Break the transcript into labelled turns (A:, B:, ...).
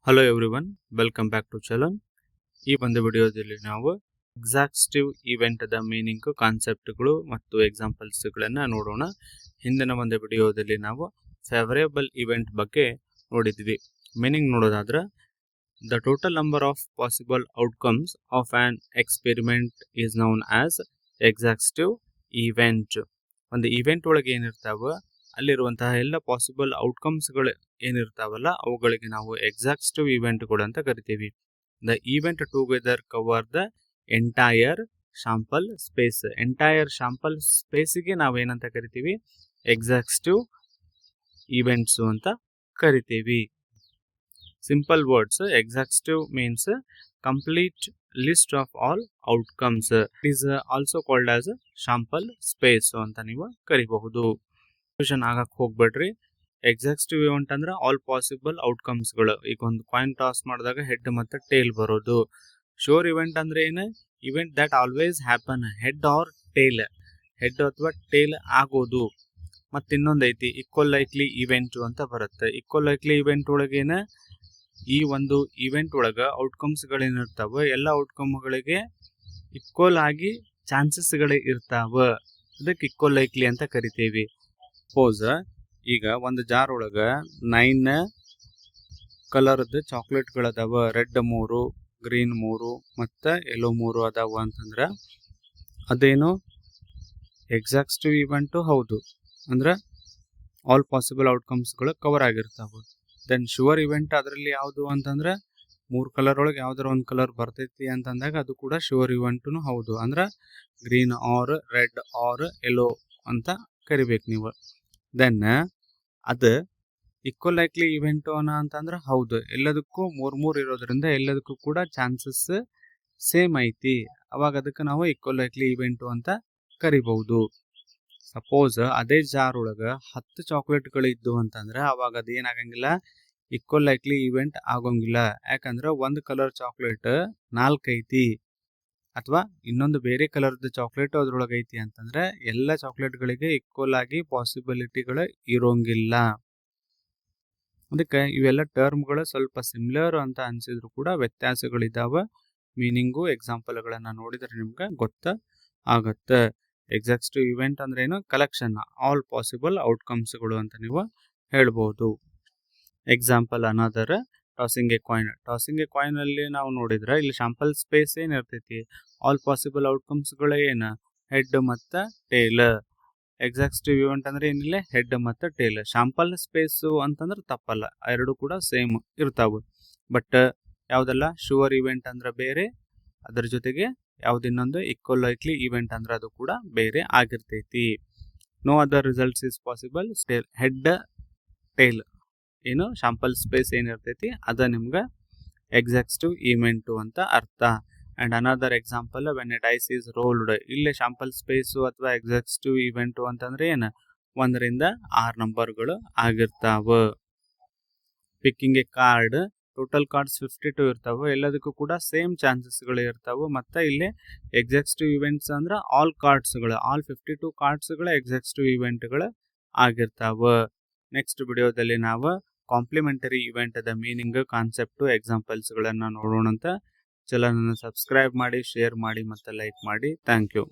A: Hello everyone, welcome back to ಚಲನ್. ಈ ಒಂದು ವಿಡಿಯೋದಲ್ಲಿ ನಾವು ಎಕ್ಸಾಕ್ಟಿವ್ ಇವೆಂಟ್ ದ ಮೀನಿಂಗ್, ಕಾನ್ಸೆಪ್ಟ್ಗಳು ಮತ್ತು ಎಕ್ಸಾಂಪಲ್ಸ್ಗಳನ್ನು ನೋಡೋಣ. ಹಿಂದಿನ ಒಂದು ವಿಡಿಯೋದಲ್ಲಿ ನಾವು ಫೇವರೇಬಲ್ ಇವೆಂಟ್ ಬಗ್ಗೆ ನೋಡಿದ್ವಿ. ಮೀನಿಂಗ್ ನೋಡೋದಾದ್ರೆ, the total number of possible outcomes of an experiment is known as exhaustive event. ಒಂದು ಇವೆಂಟ್ ಒಳಗೆ ಏನಿರ್ತಾವ ಅಲ್ಲಿರುವಂತಹ ಎಲ್ಲ ಪಾಸಿಬಲ್ ಔಟ್ಕಮ್ಸ್ಗಳು ಏನಿರ್ತಾವಲ್ಲ ಅವುಗಳಿಗೆ ನಾವು ಎಕ್ಸಾಕ್ಟಿವ್ ಇವೆಂಟ್ಗಳು ಅಂತ ಕರಿತೀವಿ. The event together cover the entire sample space. Entire sample ಸ್ಪೇಸಿಗೆ ನಾವೇನಂತ ಕರಿತೀವಿ? ಎಕ್ಸಾಕ್ಟಿವ್ ಇವೆಂಟ್ಸ್ ಅಂತ ಕರಿತೀವಿ. Simple words, exhaustive means complete list of all outcomes. It is also called as sample space ಅಂತ ನೀವು ಕರಿಬಹುದು. ಆಗಕ್ಕೆ ಹೋಗ್ಬೇಡ್ರಿ. ಎಕ್ಸಾಕ್ಟಿವ್ ಇವೆಂಟ್ ಅಂದ್ರೆ ಆಲ್ ಪಾಸಿಬಲ್ ಔಟ್ಕಮ್ಸ್ಗಳು. ಈಗ ಒಂದು ಕಾಯಿನ್ ಟಾಸ್ ಮಾಡಿದಾಗ ಹೆಡ್ ಮತ್ತು ಟೇಲ್ ಬರೋದು. ಶೋರ್ ಇವೆಂಟ್ ಅಂದ್ರೆ ಏನು? Event that always happen, head or tail, head ಅಥವಾ ಟೇಲ್ ಆಗೋದು. ಮತ್ತೆ ಇನ್ನೊಂದು ಐತಿ ಈಕ್ವಲ್ ಲೈಕ್ಲಿ ಇವೆಂಟ್ ಅಂತ ಬರುತ್ತೆ. ಈಕ್ವಲ್ ಲೈಕ್ಲಿ ಇವೆಂಟ್ ಒಳಗೇನ ಈ ಒಂದು ಇವೆಂಟ್ ಒಳಗ ಔಟ್ಕಮ್ಸ್ಗಳೇನಿರ್ತಾವ ಎಲ್ಲ ಔಟ್ಕಮ್ಗಳಿಗೆ ಈಕ್ವಲ್ ಆಗಿ ಚಾನ್ಸಸ್ಗಳೇ ಇರ್ತಾವ. ಅದಕ್ಕೆ ಈಕ್ವಲ್ ಲೈಕ್ಲಿ ಅಂತ ಕರಿತೀವಿ. ಸಪೋಸ್ ಈಗ ಒಂದು ಜಾರ್ ಒಳಗ 9 ಕಲರ್ದ ಚಾಕ್ಲೇಟ್ಗಳದಾವ. ರೆಡ್ 3, ಗ್ರೀನ್ 3 ಮತ್ತು ಯೆಲ್ಲೋ 3 ಅದಾವ ಅಂತಂದ್ರೆ ಅದೇನು ಎಕ್ಸಾಕ್ಟಿವ್ ಇವೆಂಟು ಹೌದು. ಅಂದ್ರೆ ಆಲ್ ಪಾಸಿಬಲ್ ಔಟ್ಕಮ್ಸ್ಗಳು ಕವರ್ ಆಗಿರ್ತಾವ. ದೆನ್ ಶುವರ್ ಇವೆಂಟ್ ಅದರಲ್ಲಿ ಯಾವುದು ಅಂತಂದ್ರೆ 3 ಕಲರ್ ಒಳಗೆ ಯಾವ್ದಾರ ಒಂದು ಕಲರ್ ಬರ್ತೈತಿ ಅಂತಂದಾಗ ಅದು ಕೂಡ ಶುವರ್ ಇವೆಂಟು ಹೌದು. ಅಂದ್ರೆ green or red or yellow ಅಂತ ಕರಿಬೇಕು ನೀವು. ದೆನ್ ಅದು ಈಕ್ವಲ್ ಲೈಕ್ಲಿ ಇವೆಂಟು ಅಂತಂದ್ರೆ ಹೌದು, ಎಲ್ಲದಕ್ಕೂ 3 ಇರೋದ್ರಿಂದ ಎಲ್ಲದಕ್ಕೂ ಕೂಡ ಚಾನ್ಸಸ್ ಸೇಮ್ ಐತಿ. ಅವಾಗ ಅದಕ್ಕೆ ನಾವು ಈಕ್ವಲ್ ಲೈಕ್ಲಿ ಇವೆಂಟು ಅಂತ ಕರಿಬಹುದು. ಸಪೋಸ್ ಅದೇ ಜಾರ್ ಒಳಗೆ 10 ಚಾಕ್ಲೇಟ್ಗಳು ಇದ್ದು ಅಂತಂದ್ರೆ ಅವಾಗ ಅದು ಏನಾಗಂಗಿಲ್ಲ, ಈಕ್ವಲ್ ಲೈಕ್ಲಿ ಇವೆಂಟ್ ಆಗೋಂಗಿಲ್ಲ. ಯಾಕಂದ್ರೆ ಒಂದು ಕಲರ್ ಚಾಕ್ಲೇಟ್ 4 ಐತಿ ಅಥವಾ ಇನ್ನೊಂದು ಬೇರೆ ಕಲರ್ದ ಚಾಕ್ಲೇಟ್ ಅದ್ರೊಳಗೆ ಐತಿ ಅಂತಂದ್ರೆ ಎಲ್ಲ ಚಾಕ್ಲೇಟ್ಗಳಿಗೆ ಈಕ್ವಲ್ ಆಗಿ ಪಾಸಿಬಿಲಿಟಿಗಳು ಇರೋಂಗಿಲ್ಲ. ಅದಕ್ಕೆ ಇವೆಲ್ಲ ಟರ್ಮ್ಗಳು ಸ್ವಲ್ಪ ಸಿಮಿಲರ್ ಅಂತ ಅನ್ಸಿದ್ರು ಕೂಡ ವ್ಯತ್ಯಾಸಗಳಿದ್ದಾವೆ. ಮೀನಿಂಗು ಎಕ್ಸಾಂಪಲ್ಗಳನ್ನ ನೋಡಿದ್ರೆ ನಿಮ್ಗೆ ಗೊತ್ತಾಗತ್ತೆ. ಎಕ್ಸಾಕ್ಟಿವ್ ಇವೆಂಟ್ ಅಂದ್ರೆ ಏನು? ಕಲೆಕ್ಷನ್ ಆಲ್ ಪಾಸಿಬಲ್ ಔಟ್ಕಮ್ಸ್ಗಳು ಅಂತ ನೀವು ಹೇಳ್ಬೋದು. Example another tossing A coin. Tossing A coin ಅಲ್ಲಿ ನಾವು ನೋಡಿದ್ರೆ ಇಲ್ಲಿ ಶಾಂಪಲ್ ಸ್ಪೇಸ್ ಏನಿರ್ತೈತಿ? ಆಲ್ ಪಾಸಿಬಲ್ ಔಟ್ಕಮ್ಸ್ಗಳು ಏನು? ಹೆಡ್ ಮತ್ತು ಟೇಲ್. ಎಕ್ಸಾಕ್ಟಿವ್ ಇವೆಂಟ್ ಅಂದ್ರೆ ಏನಿಲ್ಲ, ಹೆಡ್ ಮತ್ತು ಟೇಲ್. ಶಾಂಪಲ್ ಸ್ಪೇಸು ಅಂತಂದ್ರೆ ತಪ್ಪಲ್ಲ, ಎರಡು ಕೂಡ ಸೇಮ್ ಇರ್ತಾವೆ. ಬಟ್ ಯಾವುದೆಲ್ಲ ಶುವರ್ ಇವೆಂಟ್ ಅಂದ್ರೆ ಬೇರೆ, ಅದ್ರ ಜೊತೆಗೆ ಯಾವುದಿನ್ನೊಂದು ಈಕ್ವಲ್ ಲೈಕ್ಲಿ ಇವೆಂಟ್ ಅಂದ್ರೆ ಅದು ಕೂಡ ಬೇರೆ ಆಗಿರ್ತೈತಿ. No other results is possible. Head tail ಏನು ಶಾಂಪಲ್ ಸ್ಪೇಸ್ ಏನಿರ್ತೈತಿ ಅದ ನಿಮ್ಗೆ ಎಕ್ಸಾಕ್ಟಿವ್ ಇವೆಂಟು ಅಂತ ಅರ್ಥ. And another example, when a dice is rolled. ಇಲ್ಲೇ ಶಾಂಪಲ್ ಸ್ಪೇಸು ಅಥವಾ ಎಕ್ಸಾಕ್ಟಿವ್ ಇವೆಂಟು ಅಂತಂದ್ರೆ ಏನು? 1 ರಿಂದ 6 ನಂಬರ್ಗಳು ಆಗಿರ್ತಾವ. Picking a card. Total cards 52 ಇರ್ತಾವೆ. ಎಲ್ಲದಕ್ಕೂ ಕೂಡ ಸೇಮ್ ಚಾನ್ಸಸ್ಗಳು ಇರ್ತಾವೆ. ಮತ್ತು ಇಲ್ಲಿ ಎಕ್ಸಾಕ್ಟಿವ್ ಇವೆಂಟ್ಸ್ ಅಂದ್ರೆ ಆಲ್ ಕಾರ್ಡ್ಸ್ಗಳು, ಆಲ್ 52 ಕಾರ್ಡ್ಸ್ಗಳು ಎಕ್ಸಾಕ್ಟಿವ್ ಇವೆಂಟ್ಗಳು ಆಗಿರ್ತಾವ. ನೆಕ್ಸ್ಟ್ ವಿಡಿಯೋದಲ್ಲಿ ನಾವು complementary event the meaning, concept, ಎಕ್ಸಾಂಪಲ್ಸ್ಗಳನ್ನು ನೋಡೋಣಂತ. ಚಲನನ್ನು ಸಬ್ಸ್ಕ್ರೈಬ್ ಮಾಡಿ, ಶೇರ್ ಮಾಡಿ ಮತ್ತು ಲೈಕ್ ಮಾಡಿ. Thank you.